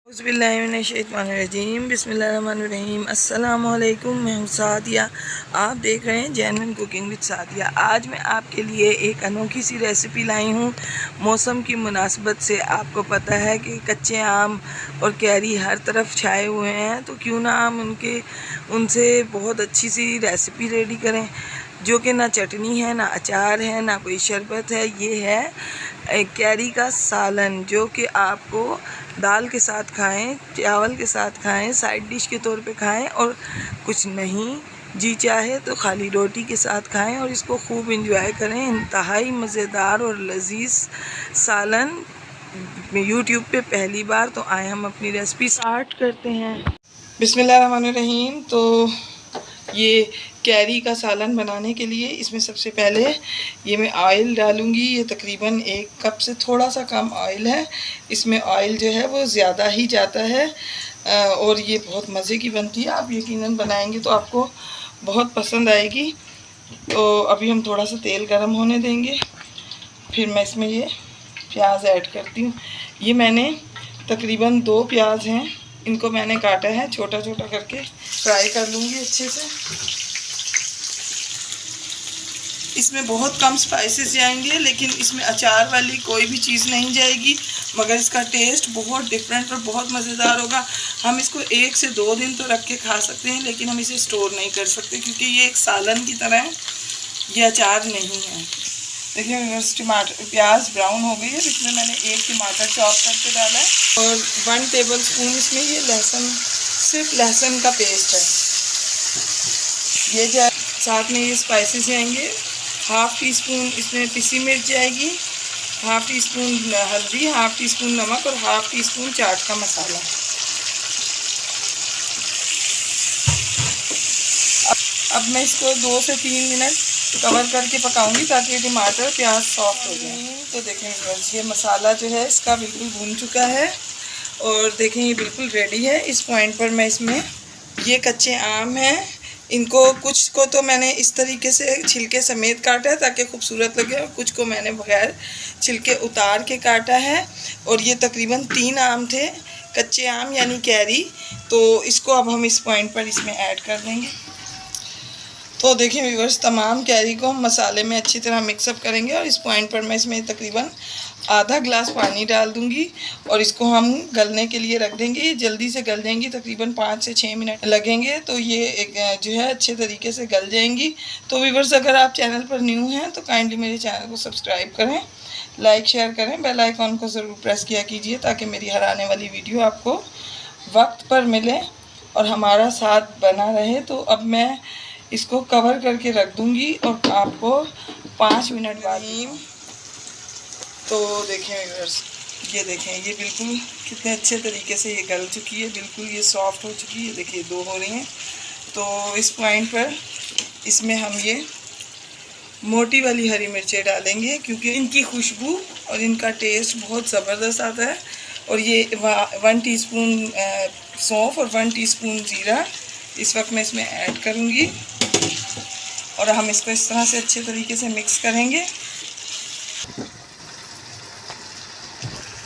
बिस्मिल्लाहिर्रहमानिर्रहीम बिस्मिल्लाहिर्रहमानिर्रहीम अस्सलामुअलैकुम। मैं हूँ सादिया, आप देख रहे हैं जेन्युइन कुकिंग विद सादिया। आज मैं आपके लिए एक अनोखी सी रेसिपी लाई हूँ। मौसम की मुनासबत से आपको पता है कि कच्चे आम और कैरी हर तरफ छाए हुए हैं, तो क्यों ना हम उनसे बहुत अच्छी सी रेसिपी रेडी करें, जो कि ना चटनी है, ना अचार है, ना कोई शरबत है। ये है कैरी का सालन, जो कि आपको दाल के साथ खाएं, चावल के साथ खाएं, साइड डिश के तौर पे खाएं, और कुछ नहीं जी चाहे तो खाली रोटी के साथ खाएं और इसको खूब इंजॉय करें। इंतहाई मज़ेदार और लजीज सालन यूट्यूब पे पहली बार, तो आए हम अपनी रेसिपी स्टार्ट करते हैं। बिस्मिल्लाहिर्रहमानिर्रहीम। तो ये कैरी का सालन बनाने के लिए इसमें सबसे पहले ये मैं ऑयल डालूँगी। ये तकरीबन 1 कप से थोड़ा सा कम ऑयल है। इसमें ऑयल जो है वो ज़्यादा ही जाता है और ये बहुत मज़े की बनती है। आप यकीनन बनाएंगे तो आपको बहुत पसंद आएगी। तो अभी हम थोड़ा सा तेल गरम होने देंगे, फिर मैं इसमें ये प्याज ऐड करती हूँ। ये मैंने तकरीबन 2 प्याज हैं, इनको मैंने काटा है छोटा छोटा करके। फ्राई कर लूँगी अच्छे से। इसमें बहुत कम स्पाइसेस जाएंगे, लेकिन इसमें अचार वाली कोई भी चीज़ नहीं जाएगी, मगर इसका टेस्ट बहुत डिफरेंट और बहुत मज़ेदार होगा। हम इसको 1 से 2 दिन तो रख के खा सकते हैं, लेकिन हम इसे स्टोर नहीं कर सकते क्योंकि ये एक सालन की तरह है, ये अचार नहीं है। देखिए टमाटर प्याज ब्राउन हो गई है, इसमें मैंने 1 टमाटर चॉप करके डाला है और 1 टेबल स्पून इसमें ये लहसुन, सिर्फ लहसुन का पेस्ट है। ये जाए, साथ में ये स्पाइसेस जाएंगे। 1/2 टीस्पून इसमें पिसी मिर्च जाएगी, 1/2 टीस्पून हल्दी, 1/2 टीस्पून नमक और 1/2 टीस्पून चाट का मसाला। अब मैं इसको 2 से 3 मिनट कवर करके पकाऊंगी ताकि टमाटर प्याज सॉफ्ट हो जाए। तो देखें फ्रेंड्स, ये मसाला जो है इसका बिल्कुल भून चुका है और देखें ये बिल्कुल रेडी है। इस पॉइंट पर मैं इसमें ये कच्चे आम हैं, इनको कुछ को तो मैंने इस तरीके से छिलके समेत काटा है ताकि खूबसूरत लगे, और कुछ को मैंने बगैर छिलके उतार के काटा है। और ये तकरीबन 3 आम थे, कच्चे आम यानी कैरी। तो इसको अब हम इस पॉइंट पर इसमें ऐड कर देंगे। तो देखिए व्यूअर्स, तमाम कैरी को हम मसाले में अच्छी तरह मिक्सअप करेंगे और इस पॉइंट पर मैं इसमें तकरीबन आधा ग्लास पानी डाल दूंगी और इसको हम गलने के लिए रख देंगे। ये जल्दी से गल जाएंगी, तकरीबन 5 से 6 मिनट लगेंगे, तो ये एक जो है अच्छे तरीके से गल जाएंगी। तो व्यूअर्स, अगर आप चैनल पर न्यू हैं तो काइंडली मेरे चैनल को सब्सक्राइब करें, लाइक शेयर करें, बेल आइकॉन को ज़रूर प्रेस किया कीजिए ताकि मेरी हर आने वाली वीडियो आपको वक्त पर मिले और हमारा साथ बना रहे। तो अब मैं इसको कवर करके रख दूंगी और आपको 5 मिनट बाद। तो देखें व्यूअर्स, ये देखें, ये बिल्कुल कितने अच्छे तरीके से ये गल चुकी है, बिल्कुल ये सॉफ्ट हो चुकी है। देखिए 2 हो रही हैं। तो इस पॉइंट पर इसमें हम ये मोटी वाली हरी मिर्चें डालेंगे क्योंकि इनकी खुशबू और इनका टेस्ट बहुत ज़बरदस्त आता है। और ये 1 टीस्पून सौंफ और 1 टीस्पून ज़ीरा इस वक्त मैं इसमें ऐड करूँगी और हम इसको इस तरह से अच्छे तरीके से मिक्स करेंगे।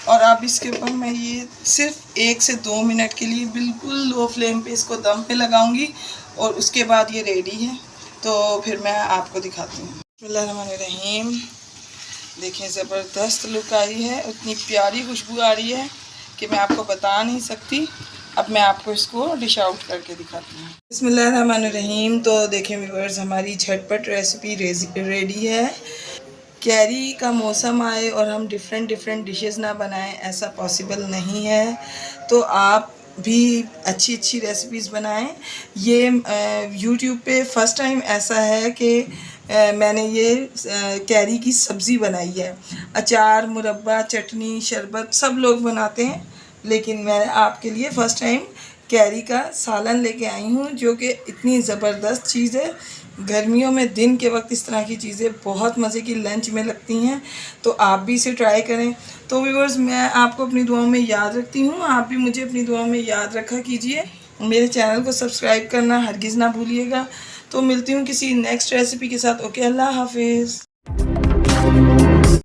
और अब इसके ऊपर मैं ये सिर्फ 1 से 2 मिनट के लिए बिल्कुल लो फ्लेम पे इसको दम पे लगाऊंगी और उसके बाद ये रेडी है। तो फिर मैं आपको दिखाती हूँ। बिस्मिल्लाहिर्रहमानिर्रहीम। देखें ज़बरदस्त लुक आई है, इतनी प्यारी खुशबू आ रही है कि मैं आपको बता नहीं सकती। अब मैं आपको इसको डिश आउट करके दिखाती हूँ। बिस्मिल्लाहिर्रहमानिर्रहीम। तो देखें व्यूअर्स, हमारी झटपट रेसिपी रेडी है। कैरी का मौसम आए और हम डिफरेंट डिशेस ना बनाएं, ऐसा पॉसिबल नहीं है। तो आप भी अच्छी अच्छी रेसिपीज़ बनाएं। ये यूट्यूब पे फ़र्स्ट टाइम ऐसा है कि मैंने ये कैरी की सब्ज़ी बनाई है। अचार, मुरब्बा, चटनी, शरबत सब लोग बनाते हैं, लेकिन मैं आपके लिए फ़र्स्ट टाइम कैरी का सालन लेके आई हूँ, जो कि इतनी ज़बरदस्त चीज़ है। गर्मियों में दिन के वक्त इस तरह की चीज़ें बहुत मज़े की लंच में लगती हैं, तो आप भी इसे ट्राई करें। तो व्यूअर्स, मैं आपको अपनी दुआओं में याद रखती हूँ, आप भी मुझे अपनी दुआओं में याद रखा कीजिए। मेरे चैनल को सब्सक्राइब करना हरगिज़ ना भूलिएगा। तो मिलती हूँ किसी नेक्स्ट रेसिपी के साथ। ओके, अल्लाह हाफिज़।